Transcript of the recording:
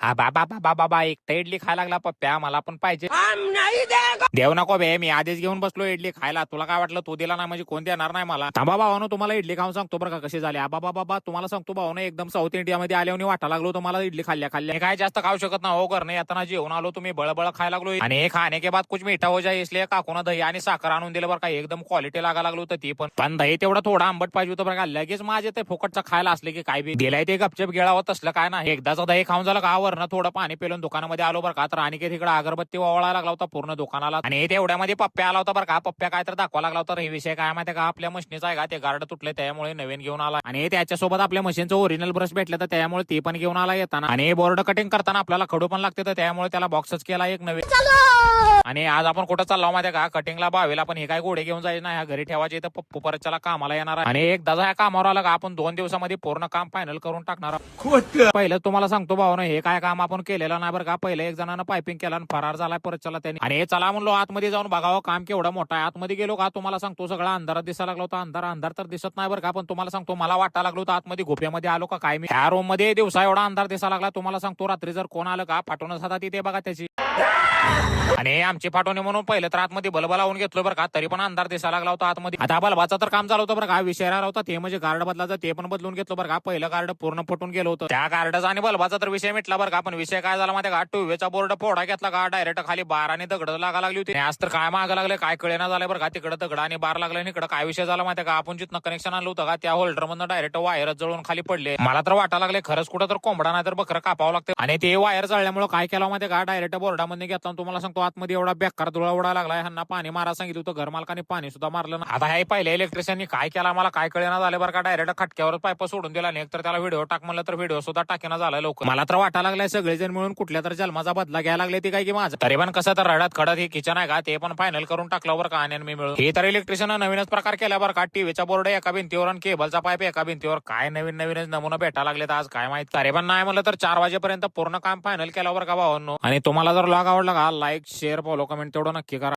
हा बाबा बाबा बाबा एक तर इडली खायला लागला पप्प्या, मला पण पाहिजे. देव नको बे, मी आधीच घेऊन बसलो इडली खायला. तुला काय वाटलं तू दिला नाही म्हणजे कोण देणार नाही मला? थांबा भावानो, तुम्हाला इडली खाऊन सांगतो बरं का कशी झाली. बाबा बाबा तुम्हाला सांगतो भावानो, एकदम साऊथ इंडियामध्ये आल्यावर वाटा लागलो तुम्हाला इडली खाल्ल्या खाल्ल्या. काय जास्त खाऊ शकत ना हो, करणे आता जेवण आलो तुम्ही बळबळ खायला लागलो. आणि हे खाने के बाद कुछ मीठा हो जाए इसलिए काकून दही आणि साखर आणून दिलं बरं का. एकदम क्वालिटी लागा लागलो होतं ती पण दही तेवढं थोडं आंबट पाहिजे होतं बरं का. लगेच माझे ते फुकटचं खायला असले की काय बी दिलाय ते गपचप गिळावं तसलं काय नाही. एकदाच दही खाऊन झालं का वरनं थोडं पाणी पिलं दुकानामध्ये आलो बरं का. तर आणि तिकडे अगरबत्ती वावळायला लागला होता पूर्ण दुकानाला. आणि तेवढ्यामध्ये पप्प्या आला होता बरं का. पप्प्या काय तर दाखवा लागला होता. हे विषय काय माहिती का, आपल्या मशीनचा आहे का ते गार्ड तुटले त्यामुळे नवीन घेऊन आला. आणि त्याच्यासोबत आपल्या मशीनचं ओरिजिनल ब्रश भेटलं तर त्यामुळे ते पण घेऊन आला येताना. आणि बोर्ड कटिंग करताना आपल्याला खडू पण लागते तर त्यामुळे त्याला बॉक्सच केला एक नवीन. आणि आज आपण कुठं चाललो माहिती का, कटिंगला बावेला. पण हे काय घोडे घेऊन जायचे ना, ह्या घरी ठेवायचे तर पप्पू परत त्याला कामाला येणार आहे. आणि एकदा ह्या कामावर आला का आपण 2 दिवसामध्ये पूर्ण काम फायनल करून टाकणार. पहिलं तुम्हाला सांगतो भाऊ हे काय काम आपण केलेलं नाही बरं का. पहिलं एक जणांना पायपिंग केला आणि फरार झाला परत चला त्यांनी. आणि हे चला म्हणलो आतमध्ये जाऊन बघावं काम केवढं मोठं आहे. आतमध्ये गेलो का तुम्हाला सांगतो सगळा अंधारात दिसायला लागला होता. अंधार तर दिसत नाही बरं का, पण तुम्हाला सांगतो मला वाटायला लागलो होतं आतमध्ये गुप्यामध्ये आलो का काय मी. त्या रूम मध्ये दिवसा एवढा अंधार दिसायला लागला तुम्हाला सांगतो. रात्री जर कोण आलं का फाटूनच हातात तिथे बघा त्याची. आणि आमची फाटवणे म्हणून पहिलं तर आतमध्ये बल्ब लावून घेतलं बरं का, तरी पण अंधार दिसायला लागला होता आतमध्ये. आता बल्बाचं तर काम झालं होतं बरं का. विषय राहिला होता ते म्हणजे गार्ड बदलायचं, ते पण बदलून घेतलं बरं का. पहिलं गार्ड पूर्ण फुटून गेलं होतं. त्या गार्डचा आणि बल्बाचा तर विषय मिटला बरं का. पण विषय काय झाला माहिती का, टूवेचा बोर्ड फोडा घेतला का डायरेक्ट खाली बार आणि दगड लागा लागली होती. आज तर काय मागं लागले काय कळेना झालं बरं का. तिकडे दगड आणि बार लागले आणि इकडे काय विषय झाला माहिती का, आपण जिथनं कनेक्शन आणलं होतं का त्या होल्डर मधनं डायरेक्ट वायरच जळून खाली पडले. मला तर वाटायला लागले खरंच कुठं तर कोंबडा नाही तर बकरं कापावं लागतं. आणि ते वायर जळल्यामुळे काय केलं माहिती का, डायरेक्ट बोर्डामध्ये घेतला. तुम्हाला सांगतो आतमध्ये एवढा बेकार धुळा उडा लागला. ह्यांना पाणी मारा सांगितलं होतं, घर मालकाने पाणी सुद्धा मारलं ना. आता हे पहिले इलेक्ट्रिशियननी काय केला मला काय कळेना झाले बरं का. डायरेक्ट खटक्यावर पाईप सोडून दिला आणि एकतर त्याला व्हिडिओ टाक म्हणलं तर व्हिडिओ सुद्धा टाकेना झाला लवकर. मला तर वाटायला लागलाय सगळेजण मिळून कुठल्या तर जन्माचा बदला घ्यायला लागले ते काय की माझं. तरी पण कसं तर रडत खडत हे किचन आहे का ते पण फायनल करून टाकलं बरं का. आणि मी मिळून हे तर इलेक्ट्रिशियन नवीनच प्रकार केला बरं का. टीव्हीचा बोर्ड एका भिंतीवर आणि केबलचा पाईप एका भिंतीवर. काय नवीन नवीनच नमुना भेटायला लागले आज काय माहित. तरी पण नाही म्हणलं तर 4 वाजेपर्यंत पूर्ण काम फायनल केलं बरं का भावांनो. आणि तुम्हाला जर ब्लॉग आवडला का लाईक शेअर फॉलो कमेंट तेवढं नक्की करा.